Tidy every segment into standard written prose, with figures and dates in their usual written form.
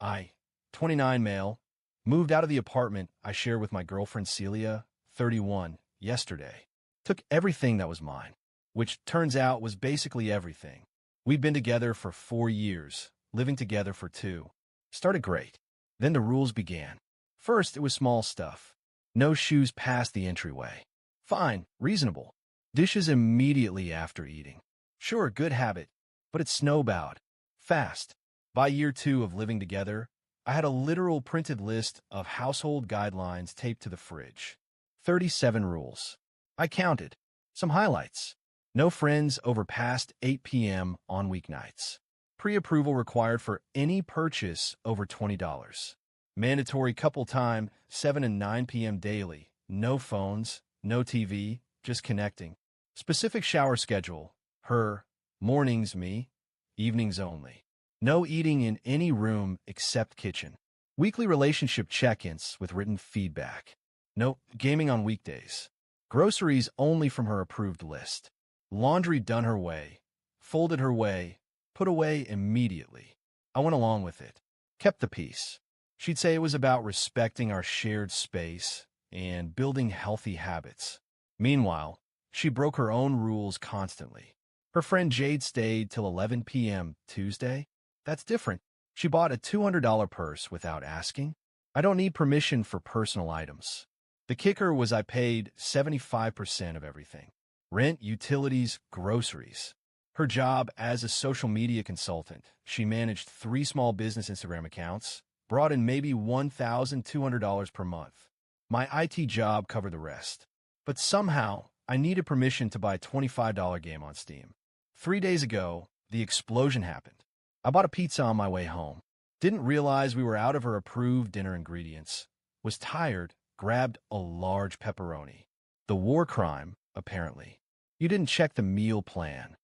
I, 29 male, moved out of the apartment I share with my girlfriend Celia, 31, yesterday. Took everything that was mine, which turns out was basically everything. We'd been together for 4 years, living together for 2. Started great. Then the rules began. First, it was small stuff. No shoes past the entryway. Fine, reasonable. Dishes immediately after eating. Sure, good habit, but it snowballed. Fast. By year 2 of living together, I had a literal printed list of household guidelines taped to the fridge. 37 rules. I counted. Some highlights. No friends over past 8 p.m. on weeknights. Pre-approval required for any purchase over $20. Mandatory couple time, 7 and 9 p.m. daily. No phones, no TV, just connecting. Specific shower schedule. Her. Mornings me. Evenings only. No eating in any room except kitchen. Weekly relationship check-ins with written feedback. No gaming on weekdays. Groceries only from her approved list. Laundry done her way. Folded her way. Put away immediately. I went along with it. Kept the peace. She'd say it was about respecting our shared space and building healthy habits. Meanwhile, she broke her own rules constantly. Her friend Jade stayed till 11 p.m. Tuesday. That's different. She bought a $200 purse without asking. I don't need permission for personal items. The kicker was I paid 75% of everything. Rent, utilities, groceries. Her job as a social media consultant. She managed 3 small business Instagram accounts, brought in maybe $1,200 per month. My IT job covered the rest. But somehow, I needed permission to buy a $25 game on Steam. 3 days ago, the explosion happened. I bought a pizza on my way home. Didn't realize we were out of her approved dinner ingredients. Was tired, grabbed a large pepperoni. The war crime, apparently. You didn't check the meal plan.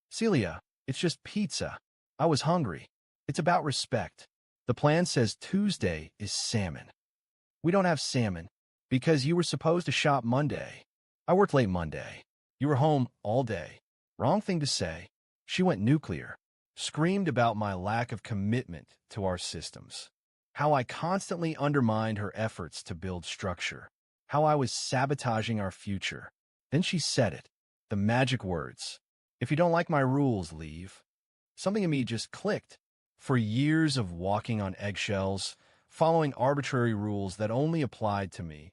Celia, it's just pizza. I was hungry. It's about respect. The plan says Tuesday is salmon. We don't have salmon because you were supposed to shop Monday. I worked late Monday. You were home all day. Wrong thing to say. She went nuclear. Screamed about my lack of commitment to our systems. How I constantly undermined her efforts to build structure. How I was sabotaging our future. Then she said it. The magic words. If you don't like my rules, leave. Something in me just clicked. For years of walking on eggshells, following arbitrary rules that only applied to me,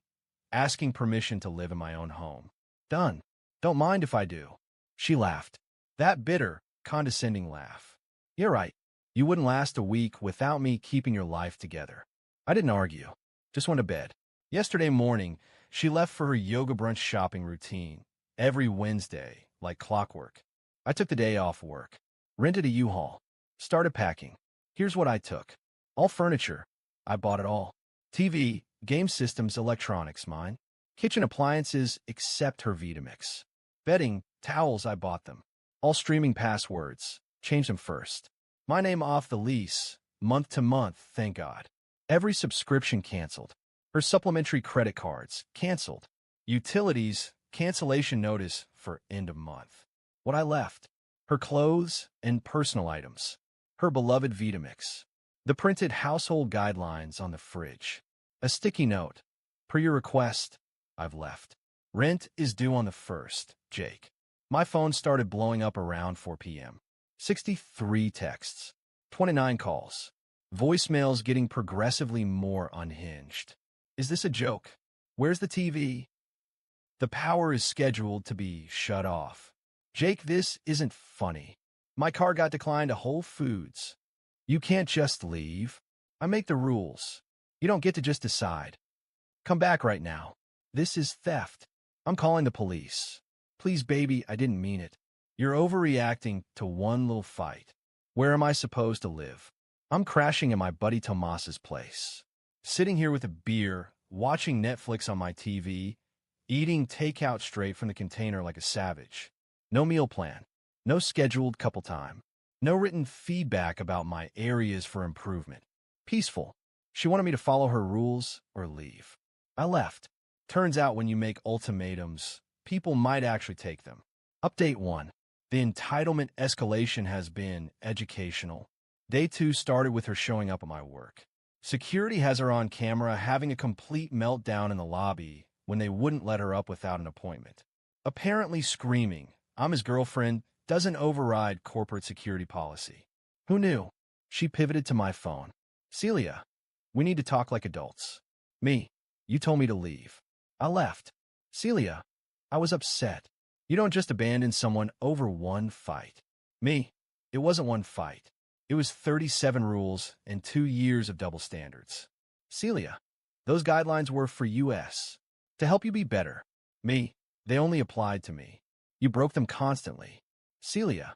asking permission to live in my own home. Done. Don't mind if I do. She laughed. That bitter, condescending laugh. You're right. You wouldn't last a week without me keeping your life together. I didn't argue. Just went to bed. Yesterday morning, she left for her yoga brunch shopping routine. Every Wednesday, like clockwork. I took the day off work. Rented a U-Haul. Started packing. Here's what I took. All furniture. I bought it all. TV, game systems, electronics, mine. Kitchen appliances except her Vitamix. Bedding, towels, I bought them. All streaming passwords. Change them first. My name off the lease. Month to month, thank God. Every subscription canceled. Her supplementary credit cards, canceled. Utilities, cancellation notice for end of month. What I left. Her clothes and personal items. Her beloved Vitamix. The printed household guidelines on the fridge. A sticky note. Per your request, I've left. Rent is due on the 1st, Jake. My phone started blowing up around 4 p.m. 63 texts. 29 calls. Voicemails getting progressively more unhinged. Is this a joke? Where's the TV? The power is scheduled to be shut off. Jake, this isn't funny. My car got declined to Whole Foods. You can't just leave. I make the rules. You don't get to just decide. Come back right now. This is theft. I'm calling the police. Please, baby, I didn't mean it. You're overreacting to one little fight. Where am I supposed to live? I'm crashing at my buddy Tomas's place. Sitting here with a beer, watching Netflix on my TV, eating takeout straight from the container like a savage. No meal plan. No scheduled couple time. No written feedback about my areas for improvement. Peaceful. She wanted me to follow her rules or leave. I left. Turns out when you make ultimatums, people might actually take them. Update 1. The entitlement escalation has been educational. Day 2 started with her showing up at my work. Security has her on camera having a complete meltdown in the lobby when they wouldn't let her up without an appointment. Apparently screaming, "I'm his girlfriend," doesn't override corporate security policy. Who knew? She pivoted to my phone. "Celia, we need to talk like adults." Me, "You told me to leave." I left. "Celia, I was upset. You don't just abandon someone over one fight." Me, "It wasn't one fight. It was 37 rules and 2 years of double standards." "Celia, those guidelines were for US. To help you be better." Me, "They only applied to me. You broke them constantly." "Celia,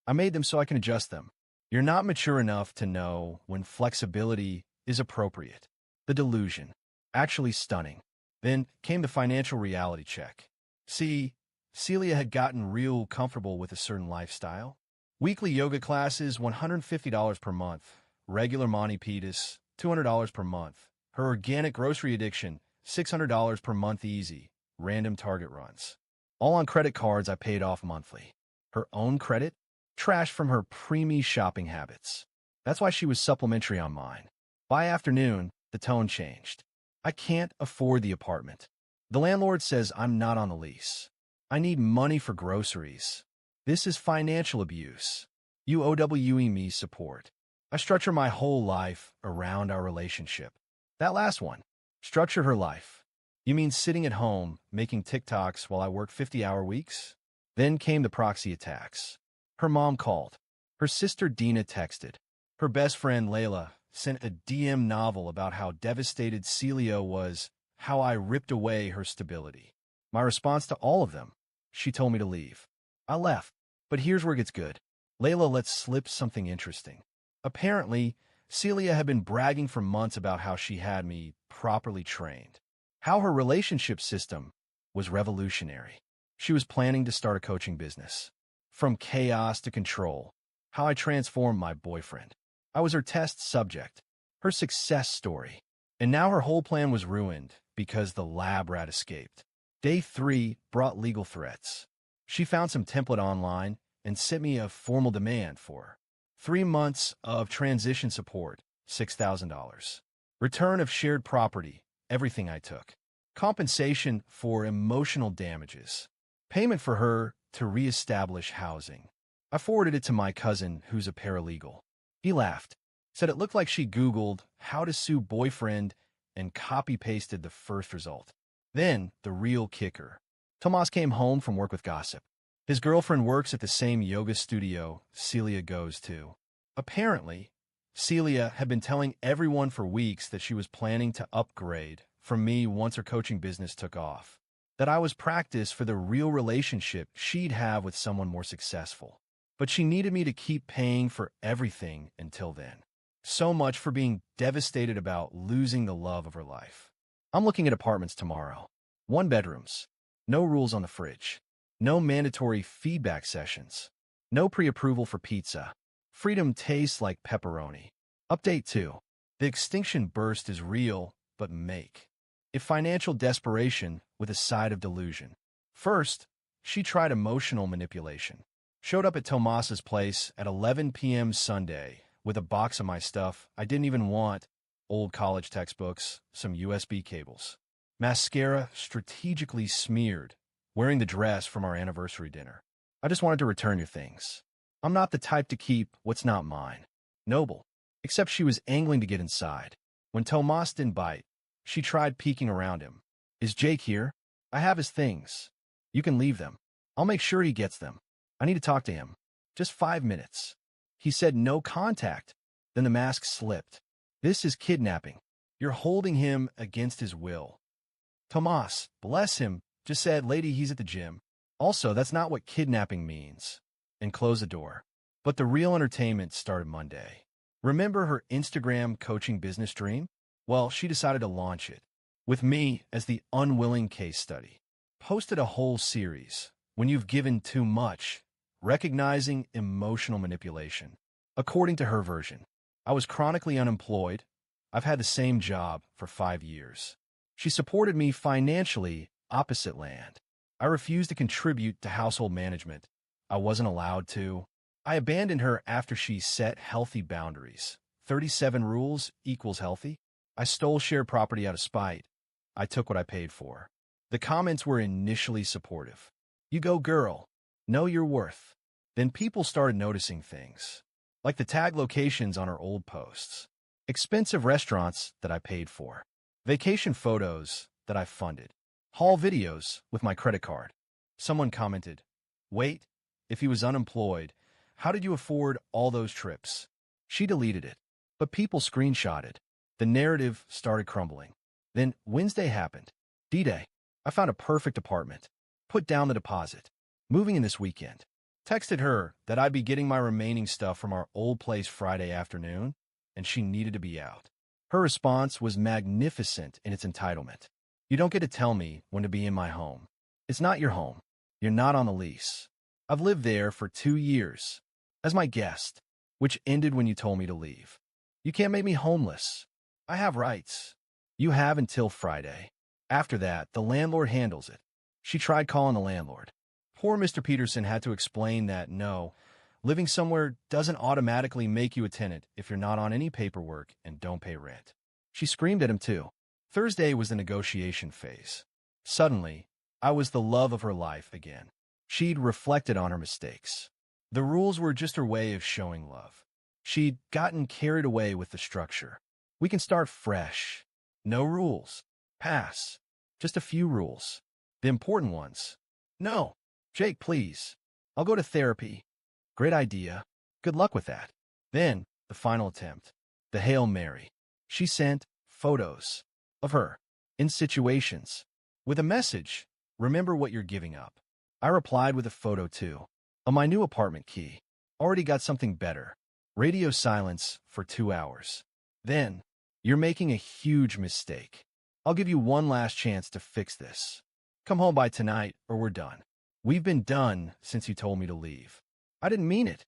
I made them so I can adjust them." You're not mature enough to know when flexibility is appropriate. The delusion. Actually stunning. Then came the financial reality check. See, Celia had gotten real comfortable with a certain lifestyle. Weekly yoga classes, $150 per month. Regular Monty Python, $200 per month. Her organic grocery addiction, $600 per month easy. Random Target runs. All on credit cards I paid off monthly. Her own credit? Trash from her preemie shopping habits. That's why she was supplementary on mine. By afternoon, the tone changed. "I can't afford the apartment. The landlord says I'm not on the lease. I need money for groceries. This is financial abuse. You OWE me support." I structure my whole life around our relationship. That last one. Structure her life. You mean sitting at home, making TikToks while I work 50-hour weeks? Then came the proxy attacks. Her mom called. Her sister Dina texted. Her best friend Layla sent a DM novel about how devastated Celia was, how I ripped away her stability. My response to all of them, she told me to leave. I left. But here's where it gets good. Layla let slip something interesting. Apparently, Celia had been bragging for months about how she had me properly trained, how her relationship system was revolutionary. She was planning to start a coaching business. From chaos to control, how I transformed my boyfriend. I was her test subject, her success story. And now her whole plan was ruined because the lab rat escaped. Day 3 brought legal threats. She found some template online and sent me a formal demand for 3 months of transition support, $6,000. Return of shared property, everything I took. Compensation for emotional damages. Payment for her to reestablish housing. I forwarded it to my cousin, who's a paralegal. He laughed, said it looked like she Googled how to sue boyfriend and copy-pasted the first result. Then, the real kicker. Tomas came home from work with gossip. His girlfriend works at the same yoga studio Celia goes to. Apparently, Celia had been telling everyone for weeks that she was planning to upgrade from me once her coaching business took off. That I was practice for the real relationship she'd have with someone more successful. But she needed me to keep paying for everything until then. So much for being devastated about losing the love of her life. I'm looking at apartments tomorrow. 1 bedrooms. No rules on the fridge. No mandatory feedback sessions. No pre-approval for pizza. Freedom tastes like pepperoni. Update 2. The extinction burst is real, but make. If financial desperation with a side of delusion. First, she tried emotional manipulation. Showed up at Tomas's place at 11 p.m. Sunday with a box of my stuff I didn't even want, old college textbooks, some USB cables. Mascara strategically smeared, wearing the dress from our anniversary dinner. I just wanted to return your things. I'm not the type to keep what's not mine. Noble. Except she was angling to get inside. When Tomas didn't bite, she tried peeking around him. Is Jake here? I have his things. You can leave them. I'll make sure he gets them. I need to talk to him. Just 5 minutes. He said no contact. Then the mask slipped. This is kidnapping. You're holding him against his will. Tomas, bless him, just said, "Lady, he's at the gym." Also, that's not what kidnapping means. And close the door. But the real entertainment started Monday. Remember her Instagram coaching business dream? Well, she decided to launch it. With me as the unwilling case study. Posted a whole series, When You've Given Too Much, recognizing emotional manipulation. According to her version, I was chronically unemployed. I've had the same job for 5 years. She supported me financially opposite land. I refused to contribute to household management. I wasn't allowed to. I abandoned her after she set healthy boundaries. 37 rules equals healthy. I stole shared property out of spite. I took what I paid for. The comments were initially supportive. You go, girl. Know your worth. Then people started noticing things, like the tag locations on her old posts, expensive restaurants that I paid for, vacation photos that I funded, haul videos with my credit card. Someone commented, wait, if he was unemployed, how did you afford all those trips? She deleted it, but people screenshotted. The narrative started crumbling. Then Wednesday happened. D-Day. I found a perfect apartment. Put down the deposit. Moving in this weekend. Texted her that I'd be getting my remaining stuff from our old place Friday afternoon, and she needed to be out. Her response was magnificent in its entitlement. You don't get to tell me when to be in my home. It's not your home. You're not on the lease. I've lived there for 2 years as my guest, which ended when you told me to leave. You can't make me homeless. I have rights. You have until Friday. After that, the landlord handles it. She tried calling the landlord. Poor Mr. Peterson had to explain that no, living somewhere doesn't automatically make you a tenant if you're not on any paperwork and don't pay rent. She screamed at him too. Thursday was the negotiation phase. Suddenly, I was the love of her life again. She'd reflected on her mistakes. The rules were just her way of showing love. She'd gotten carried away with the structure. We can start fresh. No rules. Pass. Just a few rules. The important ones. No. Jake, please. I'll go to therapy. Great idea. Good luck with that. Then, the final attempt. The Hail Mary. She sent photos of her in situations with a message. Remember what you're giving up. I replied with a photo too. On my new apartment key. Already got something better. Radio silence for 2 hours. Then, you're making a huge mistake. I'll give you one last chance to fix this. Come home by tonight or we're done. We've been done since you told me to leave. I didn't mean it.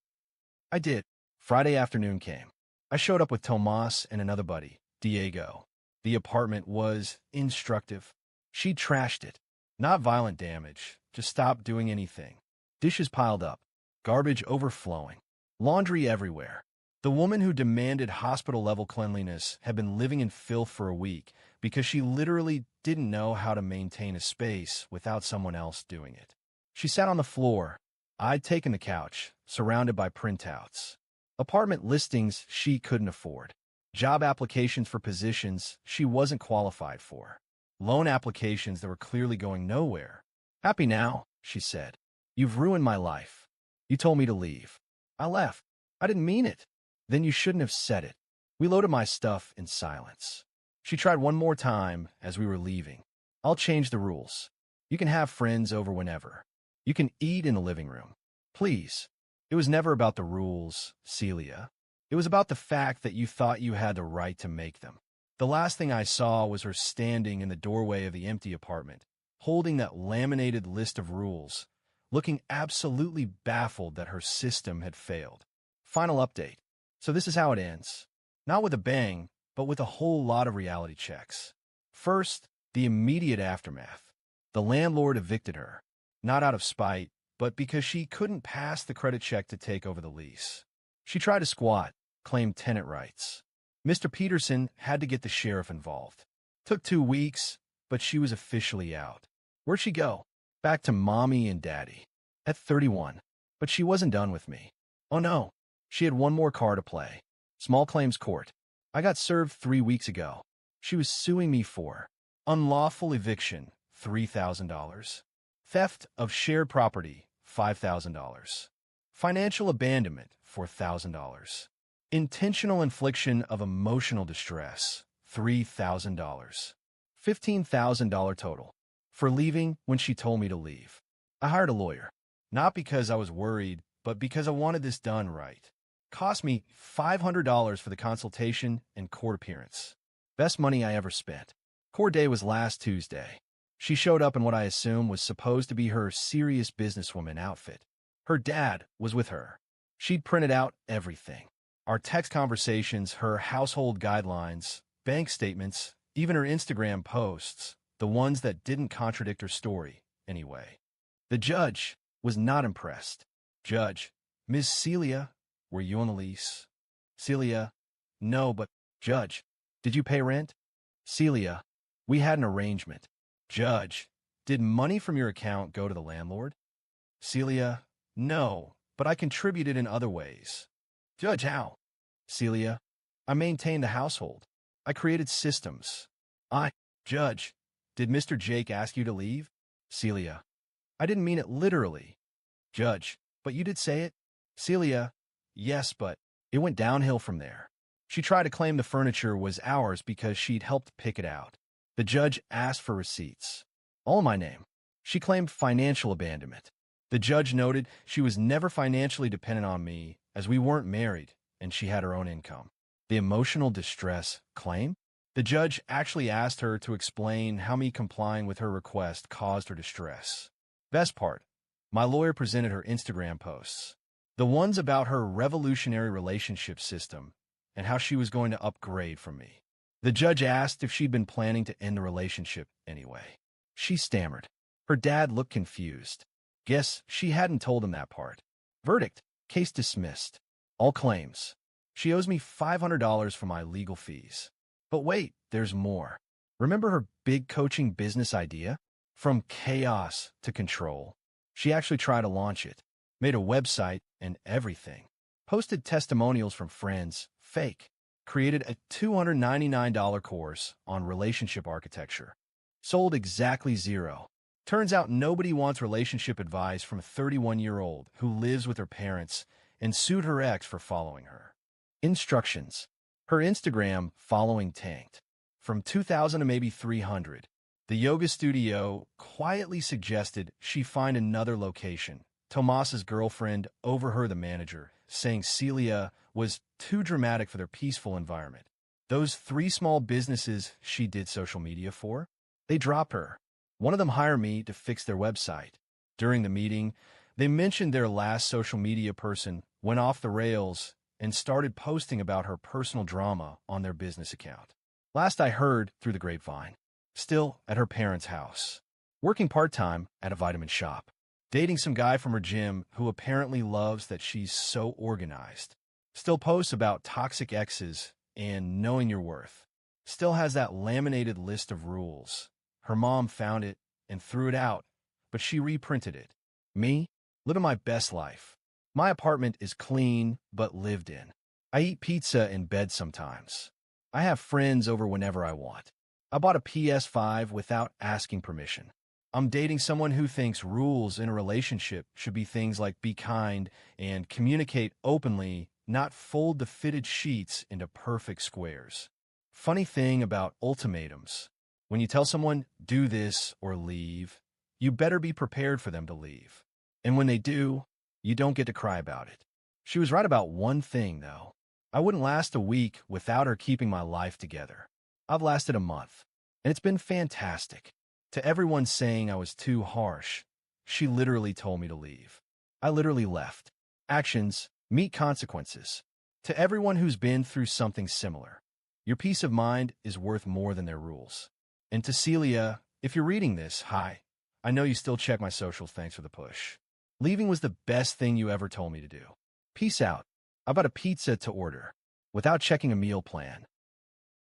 I did. Friday afternoon came. I showed up with Tomas and another buddy, Diego. The apartment was instructive. She trashed it. Not violent damage, just stopped doing anything. Dishes piled up. Garbage overflowing. Laundry everywhere. The woman who demanded hospital-level cleanliness had been living in filth for a week because she literally didn't know how to maintain a space without someone else doing it. She sat on the floor. I'd taken the couch, surrounded by printouts. Apartment listings she couldn't afford. Job applications for positions she wasn't qualified for. Loan applications that were clearly going nowhere. Happy now, she said. You've ruined my life. You told me to leave. I left. I didn't mean it. Then you shouldn't have said it. We loaded my stuff in silence. She tried one more time as we were leaving. I'll change the rules. You can have friends over whenever. You can eat in the living room. Please. It was never about the rules, Celia. It was about the fact that you thought you had the right to make them. The last thing I saw was her standing in the doorway of the empty apartment, holding that laminated list of rules, looking absolutely baffled that her system had failed. Final update. So this is how it ends. Not with a bang, but with a whole lot of reality checks. First, the immediate aftermath. The landlord evicted her, not out of spite, but because she couldn't pass the credit check to take over the lease. She tried to squat, claimed tenant rights. Mr. Peterson had to get the sheriff involved. Took 2 weeks, but she was officially out. Where'd she go? Back to mommy and daddy. At 31. But she wasn't done with me. Oh no. She had one more card to play. Small claims court. I got served 3 weeks ago. She was suing me for unlawful eviction, $3,000. Theft of shared property, $5,000. Financial abandonment, $4,000. Intentional infliction of emotional distress, $3,000. $15,000 total. For leaving when she told me to leave. I hired a lawyer. Not because I was worried, but because I wanted this done right. Cost me $500 for the consultation and court appearance. Best money I ever spent. Court day was last Tuesday. She showed up in what I assume was supposed to be her serious businesswoman outfit. Her dad was with her. She'd printed out everything. Our text conversations, her household guidelines, bank statements, even her Instagram posts, the ones that didn't contradict her story, anyway. The judge was not impressed. Judge, Ms. Celia, were you on the lease? Celia, no, but, Judge, did you pay rent? Celia, we had an arrangement. Judge, did money from your account go to the landlord? Celia, no, but I contributed in other ways. Judge, how? Celia, I maintained the household. I created systems. Judge, did Mr. Jake ask you to leave? Celia, I didn't mean it literally. Judge, but you did say it? Celia, yes, but it went downhill from there. She tried to claim the furniture was ours because she'd helped pick it out. The judge asked for receipts. All in my name. She claimed financial abandonment. The judge noted she was never financially dependent on me as we weren't married and she had her own income. The emotional distress claim? The judge actually asked her to explain how me complying with her request caused her distress. Best part, my lawyer presented her Instagram posts. The ones about her revolutionary relationship system and how she was going to upgrade from me. The judge asked if she'd been planning to end the relationship anyway. She stammered. Her dad looked confused. Guess she hadn't told him that part. Verdict, case dismissed. All claims. She owes me $500 for my legal fees. But wait, there's more. Remember her big coaching business idea? From chaos to control. She actually tried to launch it. Made a website and everything. Posted testimonials from friends, fake. Created a $299 course on relationship architecture. Sold exactly zero. Turns out nobody wants relationship advice from a 31-year-old who lives with her parents and sued her ex for following her. Instructions. Her Instagram following tanked. From 2,000 to maybe 300. The yoga studio quietly suggested she find another location. Tomas's girlfriend overheard the manager, saying Celia was too dramatic for their peaceful environment. Those 3 small businesses she did social media for, they dropped her. One of them hired me to fix their website. During the meeting, they mentioned their last social media person went off the rails and started posting about her personal drama on their business account. Last I heard through the grapevine, still at her parents' house, working part-time at a vitamin shop, dating some guy from her gym who apparently loves that she's so organized, still posts about toxic exes and knowing your worth, still has that laminated list of rules. Her mom found it and threw it out, but she reprinted it. Me, living my best life. My apartment is clean, but lived in. I eat pizza in bed sometimes. I have friends over whenever I want. I bought a PS5 without asking permission. I'm dating someone who thinks rules in a relationship should be things like be kind and communicate openly, not fold the fitted sheets into perfect squares. Funny thing about ultimatums. When you tell someone, do this or leave, you better be prepared for them to leave. And when they do, you don't get to cry about it. She was right about one thing, though. I wouldn't last a week without her keeping my life together. I've lasted a month, and it's been fantastic. To everyone saying I was too harsh, she literally told me to leave. I literally left. Actions meet consequences. To everyone who's been through something similar, your peace of mind is worth more than their rules. And to Celia, if you're reading this, hi. I know you still check my socials, thanks for the push. Leaving was the best thing you ever told me to do. Peace out. I bought a pizza to order, without checking a meal plan.